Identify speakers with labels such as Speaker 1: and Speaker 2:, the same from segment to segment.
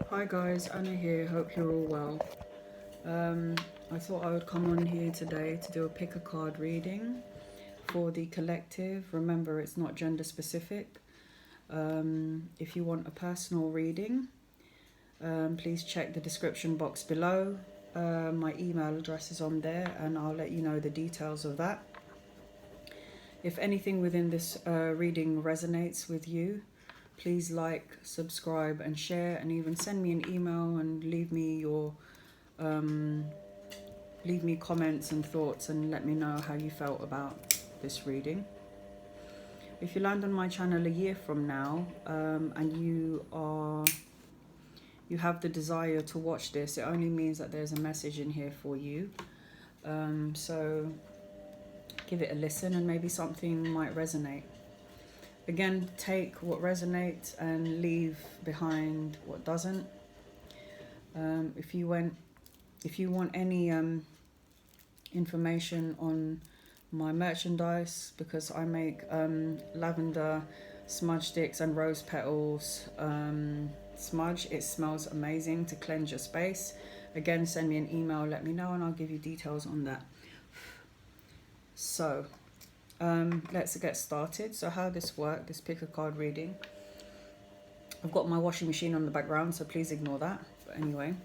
Speaker 1: Hi guys, Anna here, hope you're all well. I thought I would come on here today to do a pick a card reading for the collective. Remember, it's not gender specific. If you want a personal reading, please check the description box below. My email address is on there and I'll let you know the details of that. If anything within this reading resonates with you, please like, subscribe and share, and even send me an email and leave me your comments and thoughts and let me know how you felt about this reading. If you land on my channel a year from now and you have the desire to watch this, it only means that there's a message in here for you. So give it a listen and maybe something might resonate. Again, take what resonates and leave behind what doesn't. If you want any information on my merchandise, because I make lavender smudge sticks and rose petals smudge. It smells amazing to cleanse your space. Again, send me an email, let me know, and I'll give you details on that. So let's get started. So how this works, this pick a card reading, I've got my washing machine on the background, so please ignore that. But anyway,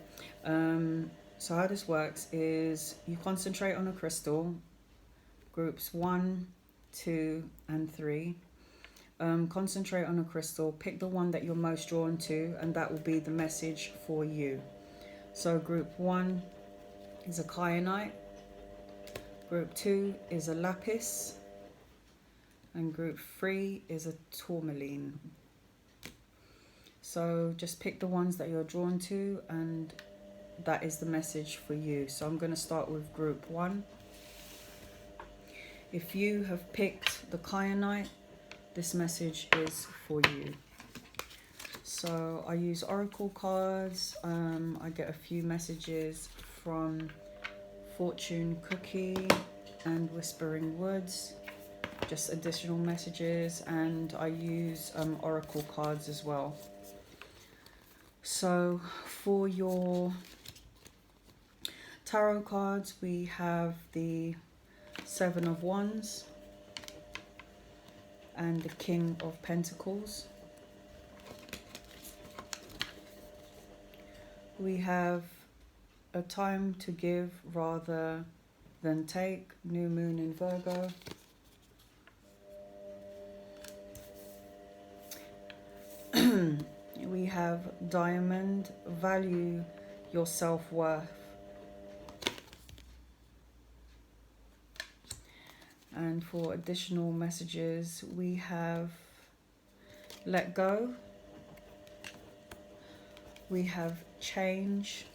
Speaker 1: so how this works is you concentrate on a crystal, groups 1, 2 and 3. Concentrate on a crystal, pick the one that you're most drawn to, and that will be the message for you. So group 1 is a kyanite, group 2 is a lapis, and group 3 is a tourmaline. So just pick the ones that you're drawn to and that is the message for you. So I'm going to start with group 1. If you have picked the kyanite, this message is for you. So I use oracle cards. I get a few messages from Fortune Cookie and Whispering Woods, just additional messages, and I use oracle cards as well. So for your tarot cards, we have the 7 of Wands and the King of Pentacles. We have a time to give rather than take, new moon in Virgo. We have diamond, value your self-worth. And for additional messages, we have let go. We have change.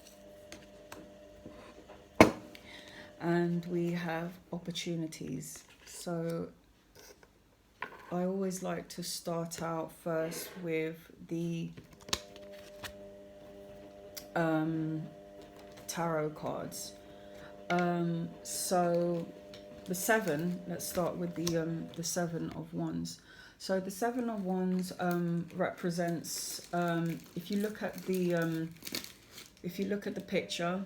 Speaker 1: And we have opportunities. So I always like to start out first with the tarot cards. So the 7, let's start with the 7 of Wands. So the 7 of Wands represents, if you look at the picture,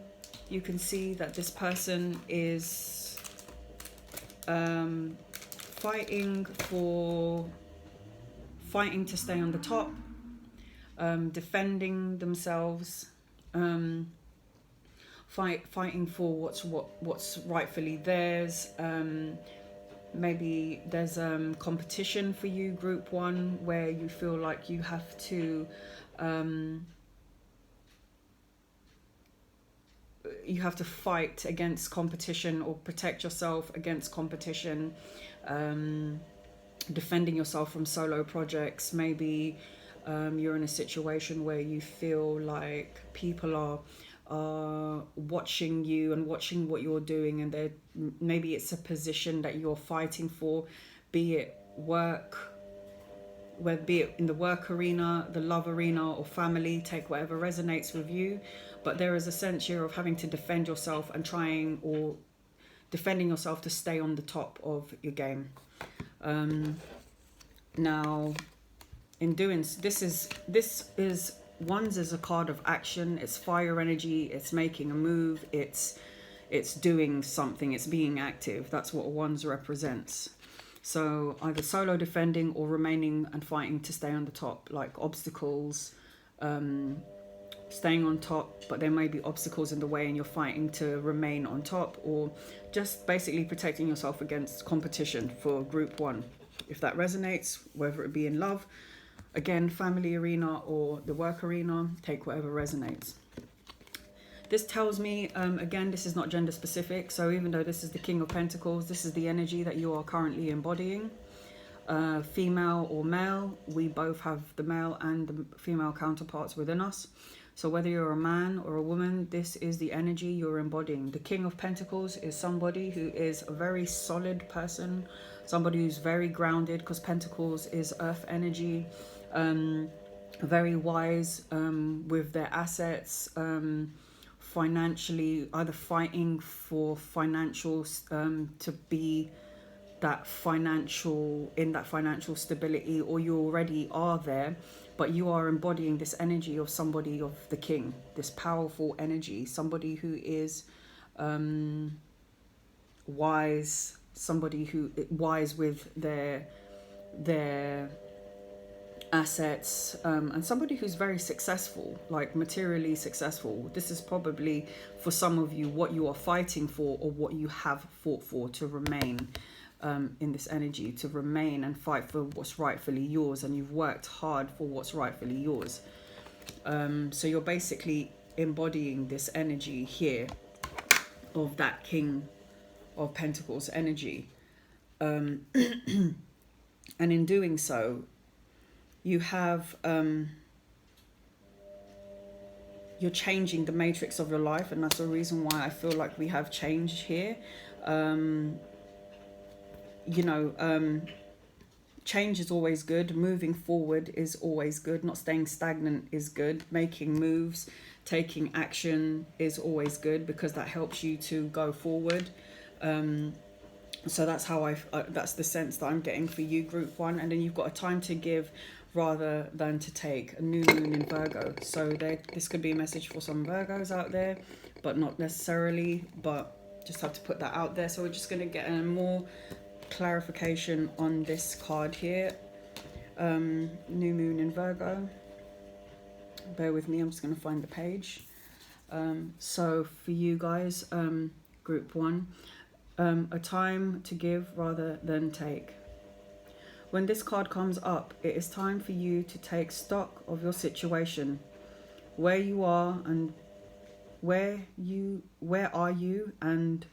Speaker 1: you can see that this person is fighting to stay on the top, defending themselves, fighting for what's rightfully theirs. Maybe there's competition for you, group 1, where you feel like you have to fight against competition or protect yourself against competition, defending yourself from solo projects. Maybe you're in a situation where you feel like people are watching you and watching what you're doing, and maybe it's a position that you're fighting for, be it in the work arena, the love arena, or family. Take whatever resonates with you, but there is a sense here of having to defend yourself and defending yourself to stay on the top of your game. Now, in doing this is Wands is a card of action. It's fire energy. It's making a move. It's doing something. It's being active. That's what Wands represents. So either solo defending or remaining and fighting to stay on the top, like obstacles, staying on top, but there may be obstacles in the way and you're fighting to remain on top, or just basically protecting yourself against competition for group one. If that resonates, whether it be in love, again, family arena or the work arena, take whatever resonates. This tells me, again, this is not gender specific. So even though this is the King of Pentacles, this is the energy that you are currently embodying. Female or male, we both have the male and the female counterparts within us. So whether you're a man or a woman, this is the energy you're embodying. The King of Pentacles is somebody who is a very solid person, somebody who's very grounded, because Pentacles is earth energy, very wise with their assets, financially, either fighting for financials to be that financial stability, or you already are there, but you are embodying this energy of somebody of the king, this powerful energy, somebody who is wise, somebody who wise with their assets, and somebody who's very successful, like materially successful. This is probably for some of you what you are fighting for, or what you have fought for to remain in this energy, to remain and fight for what's rightfully yours, and you've worked hard for what's rightfully yours. So you're basically embodying this energy here of that King of Pentacles energy, and in doing so, you have you're changing the matrix of your life, and that's the reason why I feel like we have change here. Change is always good. Moving forward is always good. Not staying stagnant is good. Making moves, taking action is always good, because that helps you to go forward. So that's how that's the sense that I'm getting for you, group one. And then you've got a time to give rather than to take. A new moon in Virgo. So this could be a message for some Virgos out there, but not necessarily, but just have to put that out there. So we're just going to get a more clarification on this card here. New moon in Virgo. Bear with me, I'm just going to find the page. So for you guys, group one, a time to give rather than take. When this card comes up, it is time for you to take stock of your situation, where you are and where are you and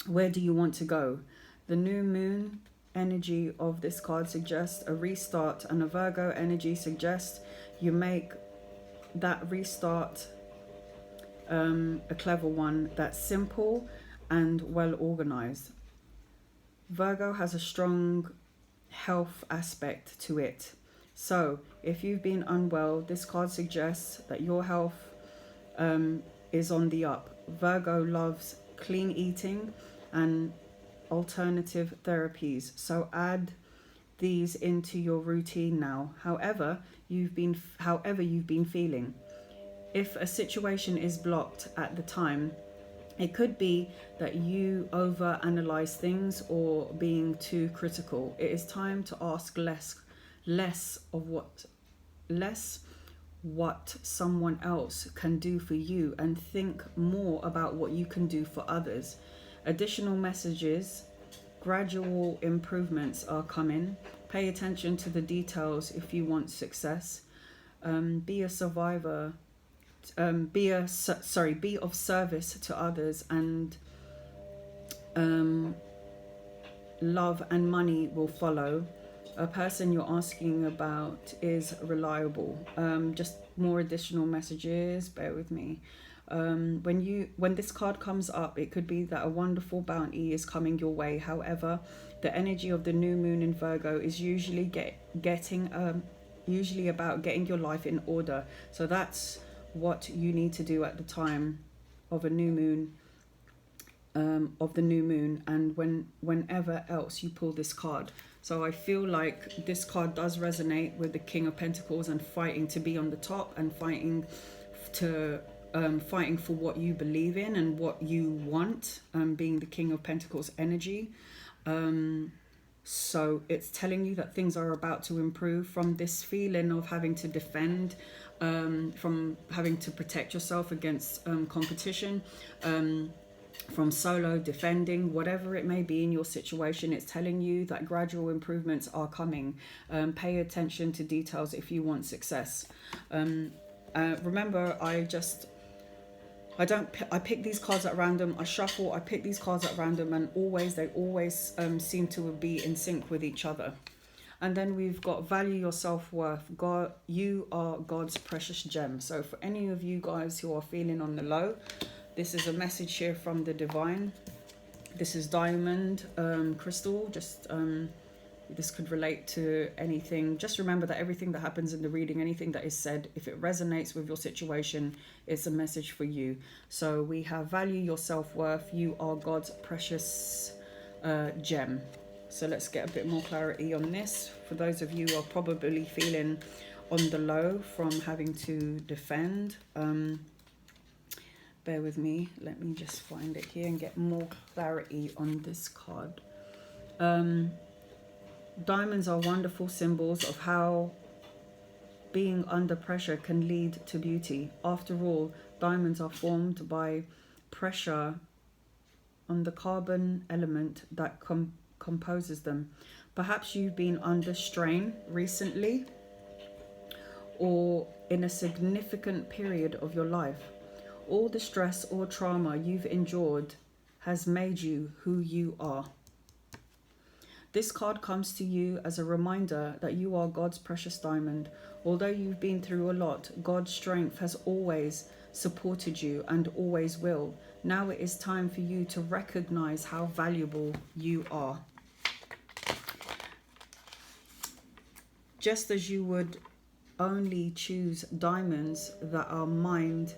Speaker 1: where do you want to go. The new moon energy of this card suggests a restart, and a Virgo energy suggests you make that restart a clever one that's simple and well organized. Virgo has a strong health aspect to it. So if you've been unwell, this card suggests that your health is on the up. Virgo loves clean eating and alternative therapies, so add these into your routine now, however you've been feeling. If a situation is blocked at the time, it could be that you overanalyze things or being too critical. It is time to ask less what someone else can do for you, and think more about what you can do for others. Additional messages, gradual improvements are coming. Pay attention to the details if you want success. Be a survivor. Be of service to others, and love and money will follow. A person you're asking about is reliable. Just more additional messages, bear with me. When this card comes up, it could be that a wonderful bounty is coming your way. However, the energy of the new moon in Virgo is usually usually about getting your life in order. So that's what you need to do at the time of a new moon, and whenever else you pull this card. So I feel like this card does resonate with the King of Pentacles and fighting to be on the top and fighting to fighting for what you believe in and what you want, being the King of Pentacles energy. So it's telling you that things are about to improve from this feeling of having to defend, from having to protect yourself against competition, from solo defending, whatever it may be in your situation. It's telling you that gradual improvements are coming. Pay attention to details if you want success. Remember, I pick these cards at random. I shuffle, I pick these cards at random, and they always seem to be in sync with each other. And then we've got value your self-worth. God, you are God's precious gem. So for any of you guys who are feeling on the low, this is a message here from the divine. This is diamond crystal. Just this could relate to anything. Just remember that everything that happens in the reading, anything that is said, if it resonates with your situation, it's a message for you. So we have value your self-worth. You are God's precious gem. So let's get a bit more clarity on this. For those of you who are probably feeling on the low from having to defend, bear with me. Let me just find it here and get more clarity on this card. Diamonds are wonderful symbols of how being under pressure can lead to beauty. After all, diamonds are formed by pressure on the carbon element that composes them. Perhaps you've been under strain recently or in a significant period of your life. All the stress or trauma you've endured has made you who you are. This card comes to you as a reminder that you are God's precious diamond. Although you've been through a lot, God's strength has always supported you and always will. Now it is time for you to recognize how valuable you are. Just as you would only choose diamonds that are mined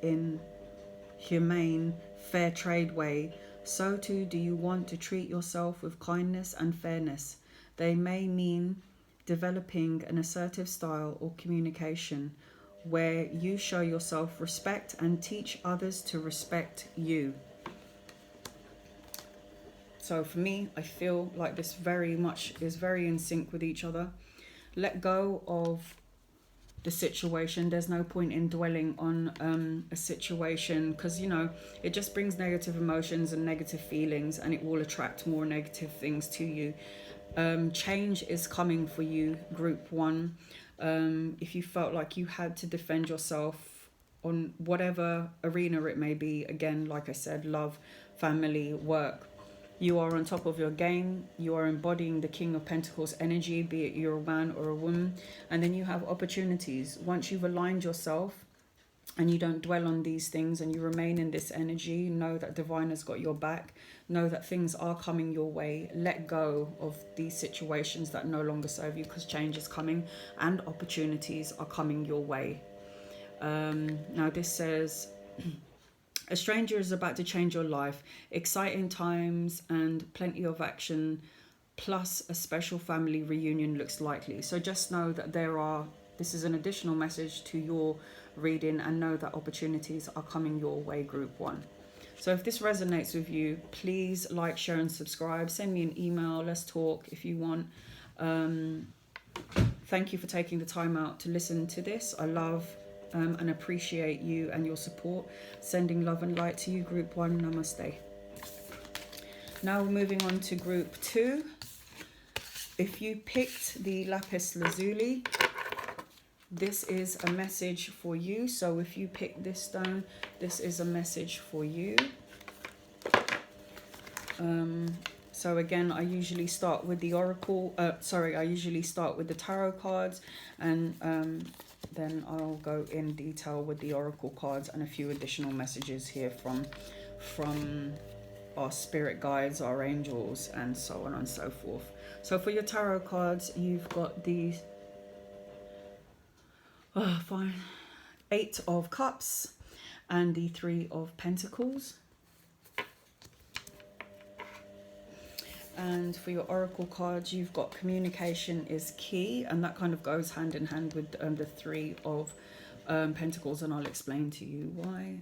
Speaker 1: in humane, fair trade way, so too do you want to treat yourself with kindness and fairness. They may mean developing an assertive style or communication where you show yourself respect and teach others to respect you. So for me, I feel like this very much is very in sync with each other. Let go of the situation. There's no point in dwelling on a situation, because it just brings negative emotions and negative feelings, and it will attract more negative things to you. Change is coming for you, group one. If you felt like you had to defend yourself on whatever arena it may be, again, like I said, love, family, work, you are on top of your game. You are embodying the King of Pentacles energy, be it you're a man or a woman. And then you have opportunities. Once you've aligned yourself and you don't dwell on these things and you remain in this energy, know that divine has got your back. Know that things are coming your way. Let go of these situations that no longer serve you, because change is coming and opportunities are coming your way. Now this says... A stranger is about to change your life. Exciting times and plenty of action, plus a special family reunion looks likely. So just know that this is an additional message to your reading, and know that opportunities are coming your way, group one. So if this resonates with you, please like, share and subscribe. Send me an email. Let's talk if you want. Thank you for taking the time out to listen to this. I love and appreciate you and your support. Sending love and light to you, group one. Namaste. Now we're moving on to group two. If you picked the lapis lazuli, this is a message for you. So if you pick this stone, this is a message for you. So again, I usually start with the oracle. I usually start with the tarot cards, and then I'll go in detail with the oracle cards and a few additional messages here from our spirit guides, our angels, and so on and so forth. So for your tarot cards, you've got the Eight of Cups and the Three of Pentacles. And for your oracle cards, you've got communication is key, and that kind of goes hand in hand with the Three of Pentacles, and I'll explain to you why.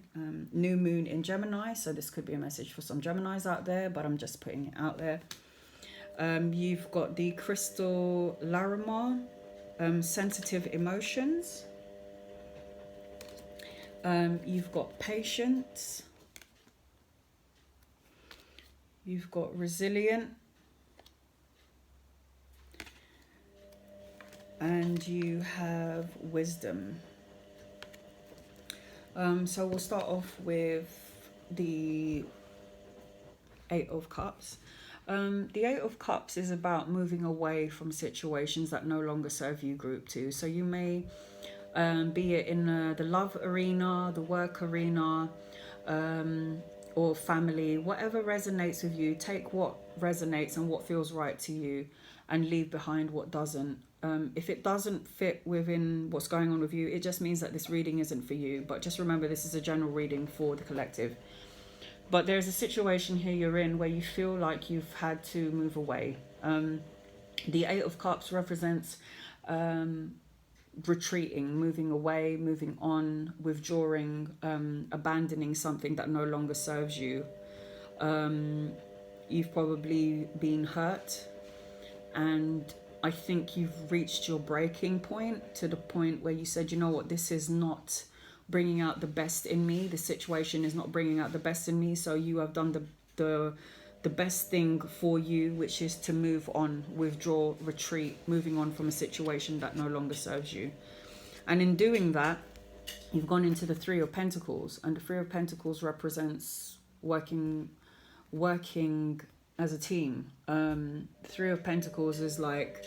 Speaker 1: New moon in Gemini, so this could be a message for some Geminis out there, but I'm just putting it out there. You've got the crystal Larimar, sensitive emotions. You've got patience. You've got resilient. And you have wisdom. So we'll start off with the Eight of Cups. The Eight of Cups is about moving away from situations that no longer serve you, group 2. So you may be it in the love arena, the work arena, or family, whatever resonates with you. Take what resonates and what feels right to you, and leave behind what doesn't. If it doesn't fit within what's going on with you, it just means that this reading isn't for you. But just remember, this is a general reading for the collective. But there's a situation here you're in where you feel like you've had to move away. The Eight of Cups represents retreating, moving away, moving on, withdrawing, abandoning something that no longer serves you. You've probably been hurt, and I think you've reached your breaking point, to the point where you said, you know what, this is not bringing out the best in me. The situation is not bringing out the best in me. So you have done the best thing for you, which is to move on, withdraw, retreat, moving on from a situation that no longer serves you. And in doing that, you've gone into the Three of Pentacles, and the Three of Pentacles represents working as a team. Three of Pentacles is like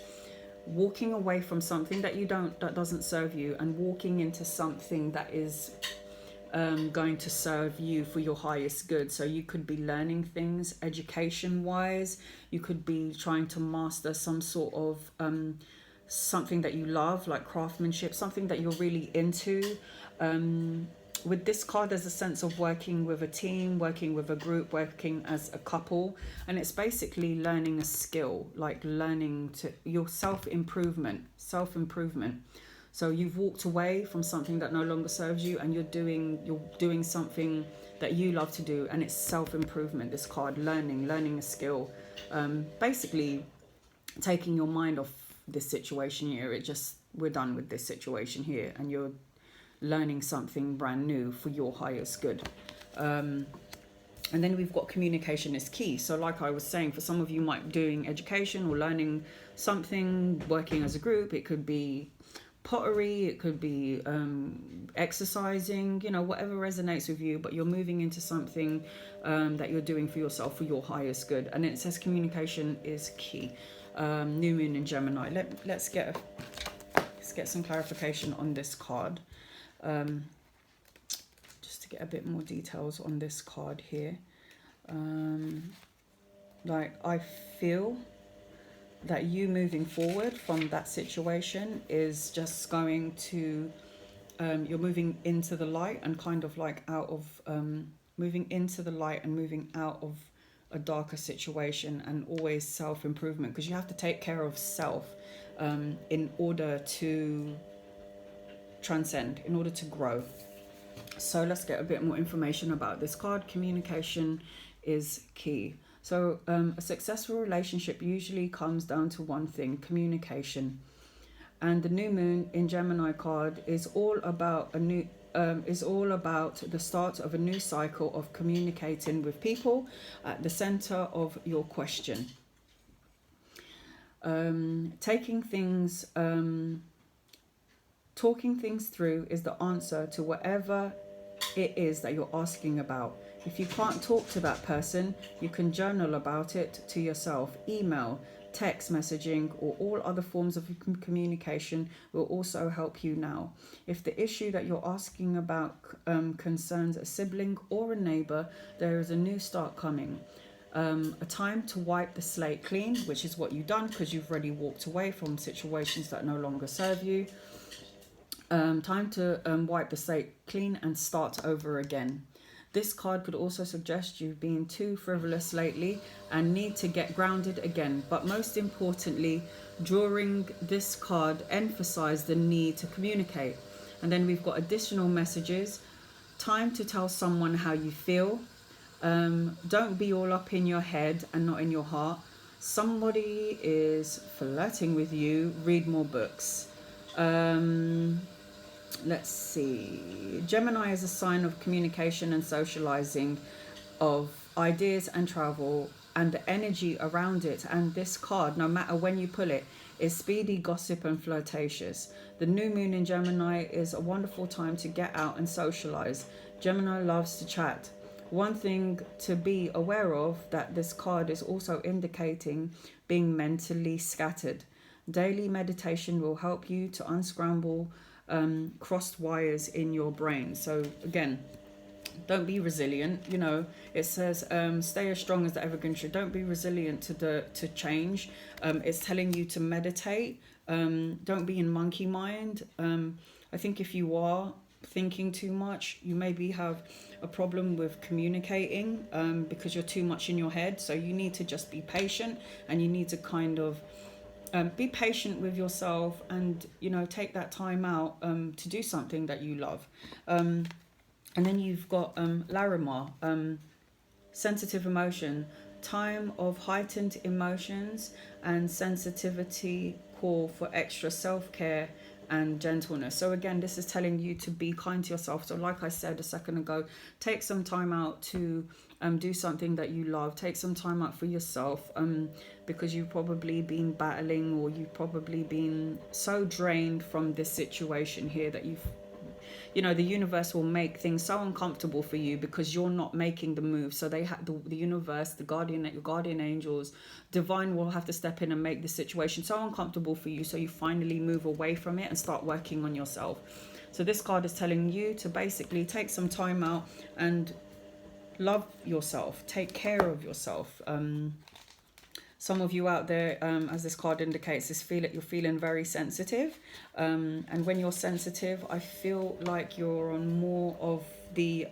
Speaker 1: walking away from something that doesn't serve you, and walking into something that is going to serve you for your highest good. So you could be learning things education wise, you could be trying to master some sort of something that you love, like craftsmanship, something that you're really into. With this card, there's a sense of working with a team, working with a group, working as a couple, and it's basically learning a skill, like learning to your self-improvement. So you've walked away from something that no longer serves you, and you're doing something that you love to do, and it's self-improvement. This card, learning a skill, basically taking your mind off this situation here. We're done with this situation here, and you're learning something brand new for your highest good. And then we've got communication is key. So like I was saying, for some of you might be doing education or learning something, working as a group. It could be pottery, it could be exercising, whatever resonates with you, but you're moving into something that you're doing for yourself for your highest good. And it says communication is key. New moon in Gemini. Let's get some clarification on this card. Just to get a bit more details on this card here. Like, I feel that you moving forward from that situation is just going to, you're moving into the light, and kind of like out of, moving into the light and moving out of a darker situation, and always self-improvement, because you have to take care of self in order to transcend, in order to grow. So let's get a bit more information about this card. Communication is key. So a successful relationship usually comes down to one thing: communication. And the new moon in Gemini card is all about the start of a new cycle of communicating with people at the center of your question. Talking things through is the answer to whatever it is that you're asking about. If you can't talk to that person, you can journal about it to yourself. Email, text messaging, or all other forms of communication will also help you now. If the issue that you're asking about concerns a sibling or a neighbor, there is a new start coming. A time to wipe the slate clean, which is what you've done, because you've already walked away from situations that no longer serve you. Time to wipe the slate clean and start over again. This card could also suggest you've been too frivolous lately and need to get grounded again. But most importantly, drawing this card emphasize the need to communicate. And then we've got additional messages. Time to tell someone how you feel. Don't be all up in your head and not in your heart. Somebody is flirting with you. Read more books. Let's see. Gemini is a sign of communication and socializing, of ideas and travel, and the energy around it. And this card, no matter when you pull it, is speedy, gossip, and flirtatious. The new moon in Gemini is a wonderful time to get out and socialize. Gemini loves to chat. One thing to be aware of, that this card is also indicating being mentally scattered. Daily meditation will help you to unscramble crossed wires in your brain. So again, don't be resilient. You know, it says stay as strong as the evergreen tree. Don't be resilient to change. It's telling you to meditate. Don't be in monkey mind. I think if you are thinking too much, you maybe have a problem with communicating because you're too much in your head. So you need to just be patient, and you need to kind of be patient with yourself, and you know, take that time out to do something that you love. And then you've got Larimar, sensitive emotion, time of heightened emotions and sensitivity, call for extra self-care and gentleness. So again, this is telling you to be kind to yourself. So like I said a second ago, take some time out to do something that you love. Take some time out for yourself, because you've probably been battling, or you've probably been so drained from this situation here that you know, the universe will make things so uncomfortable for you because you're not making the move. So they have the universe, your guardian angels, divine will have to step in and make the situation so uncomfortable for you, so you finally move away from it and start working on yourself. So this card is telling you to basically take some time out and love yourself, take care of yourself. Some of you out there, as this card indicates, you're feeling very sensitive. And when you're sensitive, I feel like you're on more of the,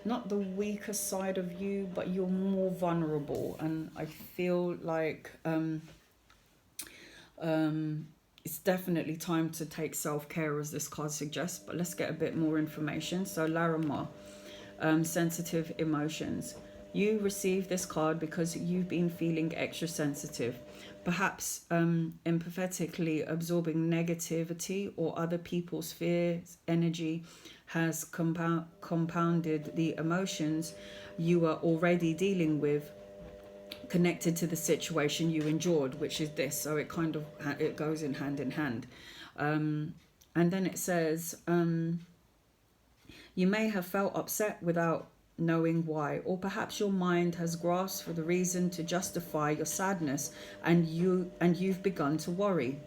Speaker 1: not the weaker side of you, but you're more vulnerable. And I feel like it's definitely time to take self-care, as this card suggests. But let's get a bit more information. So Larimar, sensitive emotions. You received this card because you've been feeling extra sensitive, perhaps empathetically absorbing negativity or other people's fears. Energy has compounded the emotions you are already dealing with, connected to the situation you endured, which is this. So it kind of, it goes in hand. And then it says, you may have felt upset without knowing why, or perhaps your mind has grasped for the reason to justify your sadness, and you've begun to worry.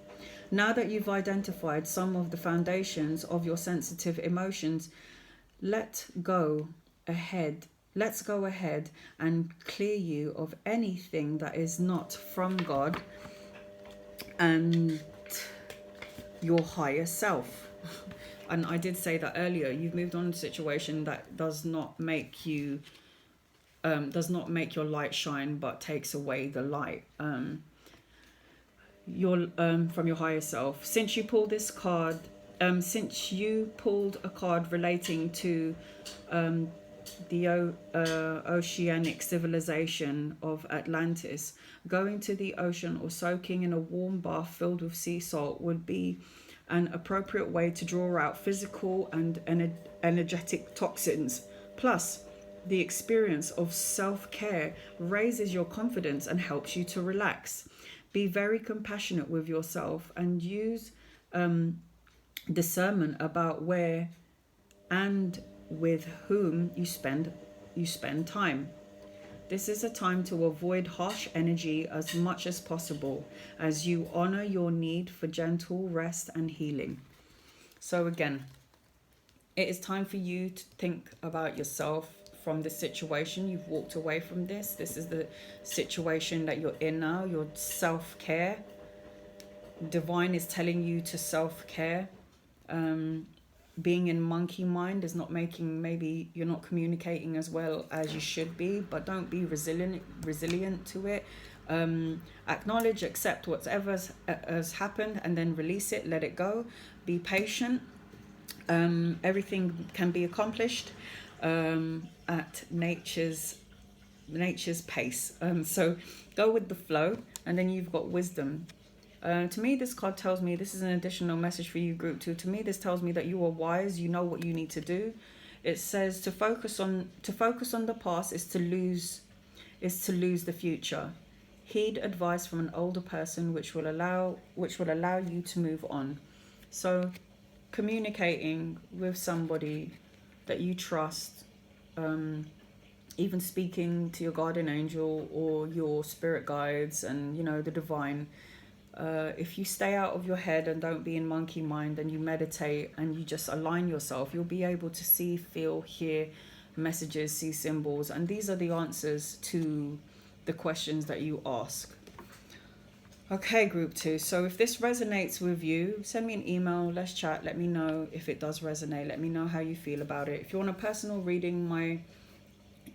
Speaker 1: Now that you've identified some of the foundations of your sensitive emotions, let's go ahead and clear you of anything that is not from God and your higher self. And I did say that earlier. You've moved on to a situation that does not make your light shine, but takes away the light. From your higher self. Since you pulled this card, since you pulled a card relating to the oceanic civilization of Atlantis, going to the ocean or soaking in a warm bath filled with sea salt would be an appropriate way to draw out physical and energetic toxins. Plus, the experience of self-care raises your confidence and helps you to relax. Be very compassionate with yourself and use discernment about where and with whom you spend time. This is a time to avoid harsh energy as much as possible, as you honor your need for gentle rest and healing. So again, it is time for you to think about yourself from this situation. You've walked away from this. This is the situation that you're in now, your self-care. Divine is telling you to self-care. being in monkey mind is not making, maybe you're not communicating as well as you should be, but don't be resilient to it. Acknowledge, accept whatever has happened, and then release it, let it go. Be patient. Everything can be accomplished at nature's pace. So go with the flow, and then you've got wisdom. To me, this card tells me, this is an additional message for you, group 2. To me, this tells me that you are wise, you know what you need to do. It says to focus on the past is to lose the future. Heed advice from an older person, which will allow you to move on. So communicating with somebody that you trust, even speaking to your guardian angel or your spirit guides and, you know, the divine. If you stay out of your head and don't be in monkey mind, and you meditate and you just align yourself, you'll be able to see, feel, hear messages, see symbols. And these are the answers to the questions that you ask. Okay, group 2. So if this resonates with you, send me an email, let's chat, let me know if it does resonate, let me know how you feel about it. If you want a personal reading, my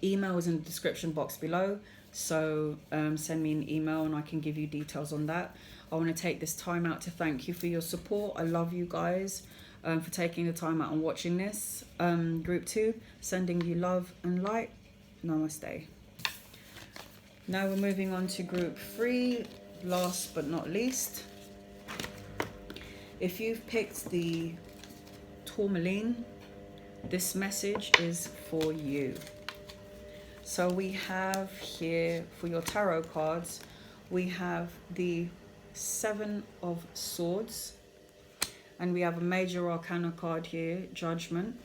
Speaker 1: email is in the description box below. So send me an email and I can give you details on that. I want to take this time out to thank you for your support. I love you guys for taking the time out and watching this. Group 2, sending you love and light. Namaste. Now we're moving on to group 3, last but not least. If you've picked the tourmaline, this message is for you. So we have here, for your tarot cards, we have the 7 of Swords, and we have a major arcana card here, Judgment.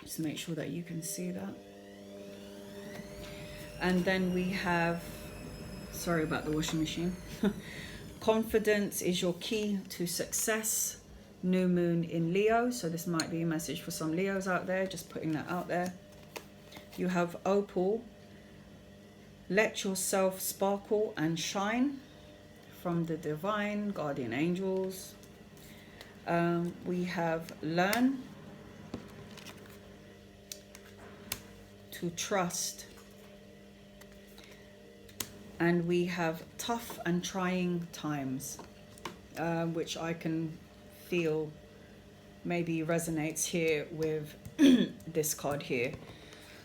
Speaker 1: Just make sure that you can see that. And then we have, sorry about the washing machine. Confidence is your key to success. New moon in Leo. So this might be a message for some Leos out there, just putting that out there. You have Opal. Let yourself sparkle and shine, from the divine guardian angels. We have Learn to trust. And we have Tough and Trying Times, which I can feel maybe resonates here with this card here.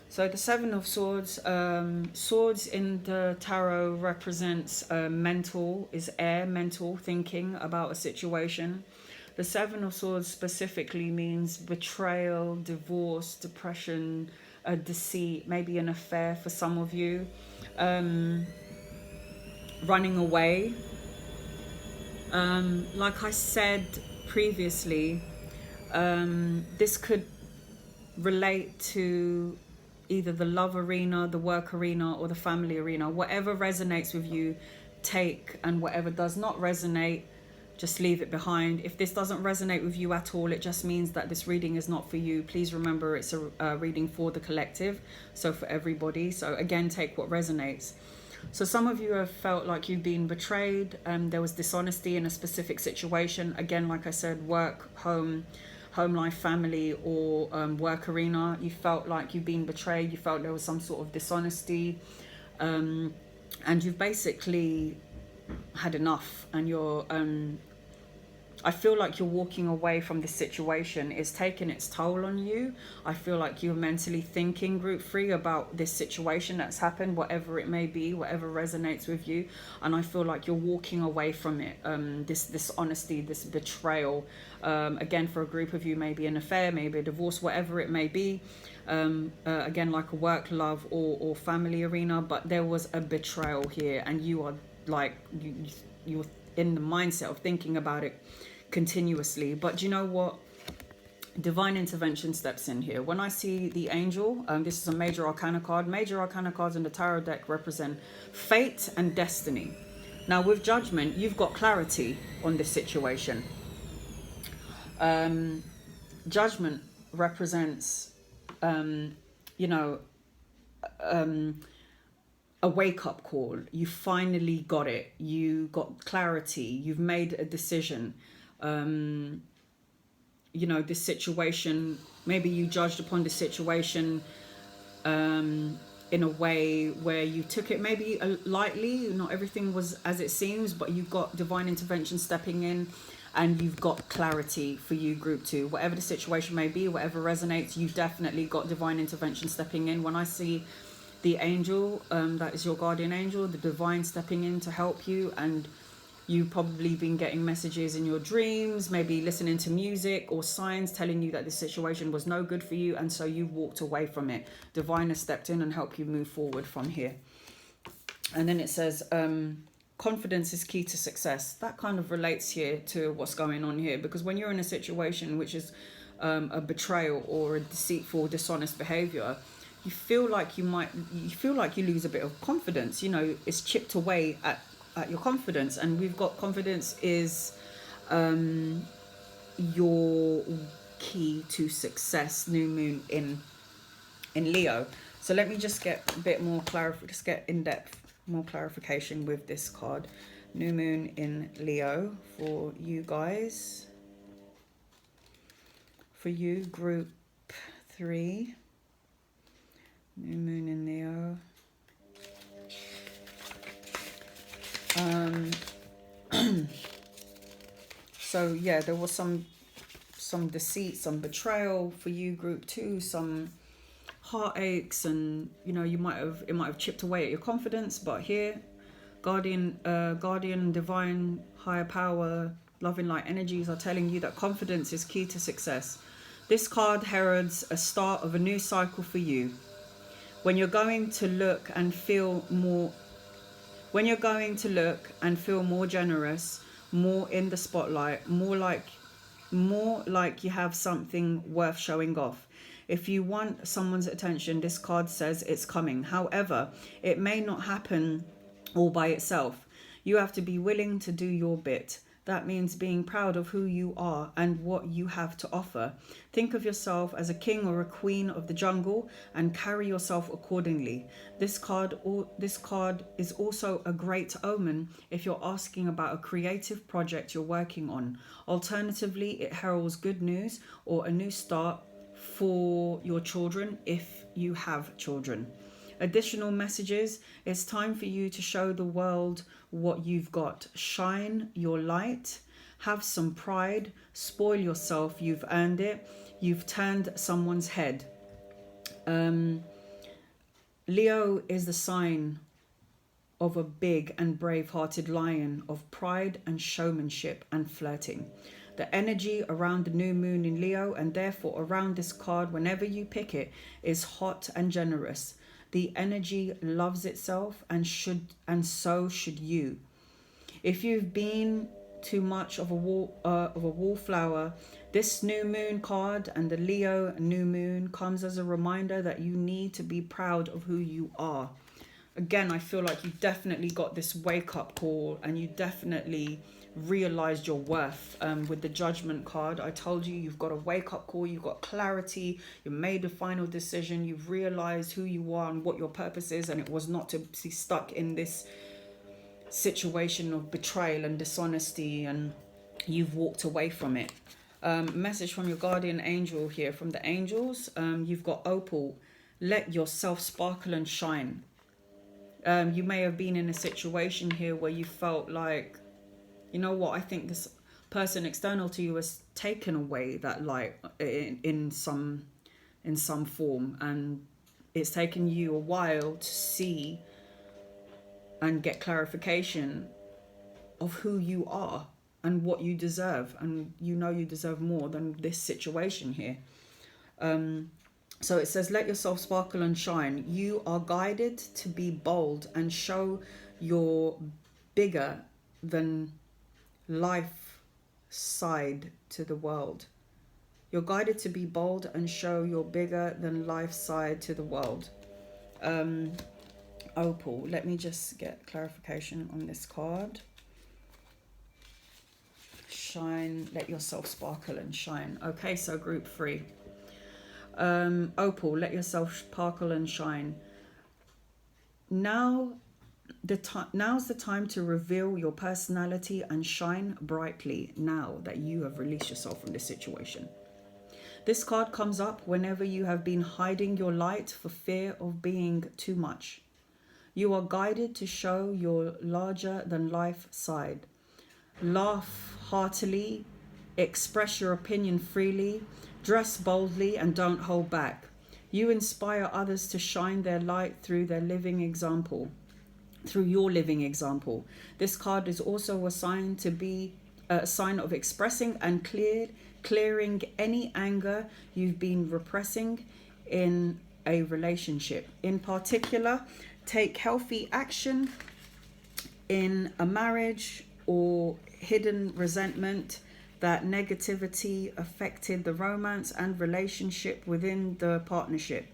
Speaker 1: So the 7 of Swords, swords in the tarot represents mental, is air, mental thinking about a situation. The 7 of Swords specifically means betrayal, divorce, depression, deceit, maybe an affair for some of you, running away. Like I said previously, this could relate to either the love arena, the work arena, or the family arena. Whatever resonates with you, take, and whatever does not resonate, just leave it behind. If this doesn't resonate with you at all, it just means that this reading is not for you. Please remember, it's a reading for the collective, so for everybody. So again, take what resonates. So some of you have felt like you've been betrayed. There was dishonesty in a specific situation. Again, like I said, work, home life, family, or work arena. You felt like you've been betrayed. You felt there was some sort of dishonesty. And you've basically had enough. And you're... I feel like you're walking away from this situation. It's taken its toll on you. I feel like you're mentally thinking, group 3, about this situation that's happened, whatever it may be, whatever resonates with you. And I feel like you're walking away from it. This honesty, this betrayal. Again, for a group of you, maybe an affair, maybe a divorce, whatever it may be. Again, like a work, love, or family arena. But there was a betrayal here, and you are like, you're in the mindset of thinking about it continuously. But do you know what? Divine intervention steps in here. When I see the angel, this is a major arcana card. Major arcana cards in the tarot deck represent fate and destiny. Now with Judgment, you've got clarity on this situation. Judgment represents a wake-up call. You finally got it. You got clarity. You've made a decision. You know, this situation, maybe you judged upon the situation in a way where you took it maybe lightly. Not everything was as it seems, but you've got divine intervention stepping in, and you've got clarity for you, group 2. Whatever the situation may be, whatever resonates, you definitely got divine intervention stepping in. When I see the angel, that is your guardian angel, the divine stepping in to help you, and you've probably been getting messages in your dreams, maybe listening to music or signs telling you that this situation was no good for you, and so you walked away from it. Divine has stepped in and helped you move forward from here. And then it says, confidence is key to success. That kind of relates here to what's going on here, because when you're in a situation which is a betrayal or a deceitful, dishonest behavior, you feel like you lose a bit of confidence. You know, it's chipped away at your confidence. And we've got confidence is your key to success. New moon in Leo. So let me just get a bit more just get in depth, more clarification with this card. New moon in Leo for you guys. For you, group 3. New moon in Leo. So yeah, there was some deceit, some betrayal for you, group 2, some heartaches, and you know, it might have chipped away at your confidence. But here, guardian, divine, higher power, loving light energies are telling you that confidence is key to success. This card heralds a start of a new cycle for you. When you're going to look and feel more generous, more in the spotlight, more like you have something worth showing off. If you want someone's attention, this card says it's coming. However, it may not happen all by itself. You have to be willing to do your bit. That means being proud of who you are and what you have to offer. Think of yourself as a king or a queen of the jungle and carry yourself accordingly. This card is also a great omen if you're asking about a creative project you're working on. Alternatively, it heralds good news or a new start for your children if you have children. Additional messages: it's time for you to show the world what you've got. Shine your light, have some pride, spoil yourself, you've earned it. You've turned someone's head. Leo is the sign of a big and brave-hearted lion of pride and showmanship and flirting. The energy around the new moon in Leo, and therefore around this card whenever you pick it, is hot and generous. The energy loves itself, and so should you. If you've been too much of a wallflower, this new moon card and the Leo new moon comes as a reminder that you need to be proud of who you are. Again, I feel like you definitely got this wake-up call, and you definitely realized your worth. With the Judgment card, I told you, you've got a wake-up call, you've got clarity, you made a final decision, you've realized who you are and what your purpose is, and it was not to be stuck in this situation of betrayal and dishonesty, and you've walked away from it. Message from your guardian angel here, from the angels. You've got Opal. Let yourself sparkle and shine. You may have been in a situation here where you felt like, you know what, I think this person external to you has taken away that light in some form, and it's taken you a while to see and get clarification of who you are and what you deserve, and you know you deserve more than this situation here. So it says, let yourself sparkle and shine. You are guided to be bold and show your bigger than life side to the world. You're guided to be bold and show your bigger than life side to the world. Opal, let me just get clarification on this card. Shine, let yourself sparkle and shine. Okay, so group 3. Opal, let yourself sparkle and shine. Now's the time to reveal your personality and shine brightly now that you have released yourself from this situation. This card comes up whenever you have been hiding your light for fear of being too much. You are guided to show your larger than life side. Laugh heartily, express your opinion freely, dress boldly, and don't hold back. You inspire others to shine their light through your living example. This card is also a sign of expressing and clearing any anger you've been repressing in a relationship. In particular, take healthy action in a marriage or hidden resentment that negativity affected the romance and relationship within the partnership.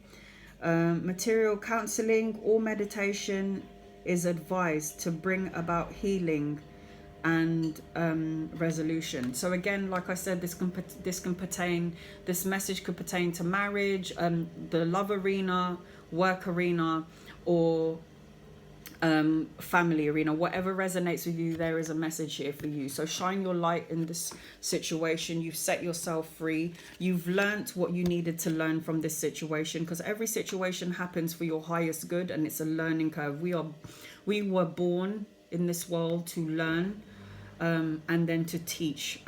Speaker 1: Material counseling or meditation is advised to bring about healing and resolution. So again, like I said, this message could pertain to marriage, the love arena, work arena, or family arena. Whatever resonates with you, there is a message here for you. So shine your light in this situation. You've set yourself free. You've learnt what you needed to learn from this situation, because every situation happens for your highest good, and it's a learning curve. We were born in this world to learn, and then to teach.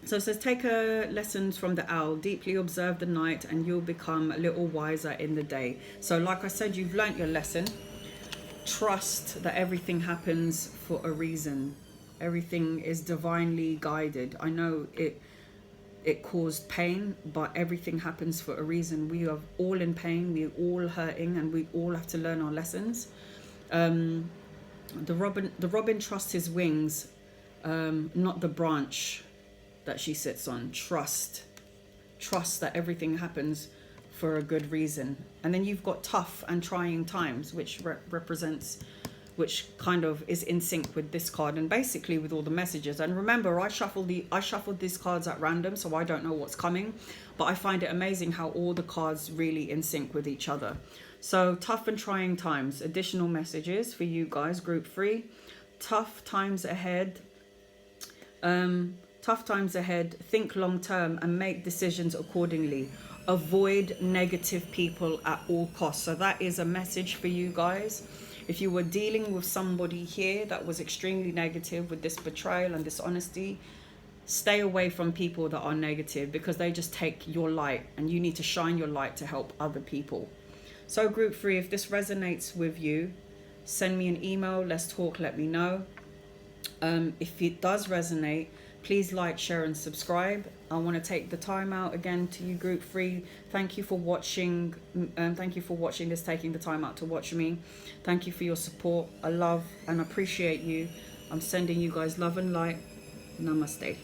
Speaker 1: So it says, take lessons from the owl, deeply observe the night, and you'll become a little wiser in the day. So like I said, you've learnt your lesson. Trust that everything happens for a reason. Everything is divinely guided. I know it caused pain, but everything happens for a reason. We are all in pain, we're all hurting, and we all have to learn our lessons. The robin trusts his wings, not the branch that she sits on. Trust that everything happens for a good reason. And then you've got tough and trying times, which which kind of is in sync with this card and basically with all the messages. And remember, I shuffled these cards at random, so I don't know what's coming, but I find it amazing how all the cards really in sync with each other. So tough and trying times, additional messages for you guys, group 3. Tough times ahead. Think long term and make decisions accordingly. Avoid negative people at all costs. So that is a message for you guys. If you were dealing with somebody here that was extremely negative with this betrayal and dishonesty, stay away from people that are negative, because they just take your light, and you need to shine your light to help other people. So group 3, if this resonates with you, send me an email, let's talk, let me know. If it does resonate, please like, share and subscribe. I want to take the time out again to you, group 3. Thank you for watching. Thank you for watching this, taking the time out to watch me. Thank you for your support. I love and appreciate you. I'm sending you guys love and light. Namaste.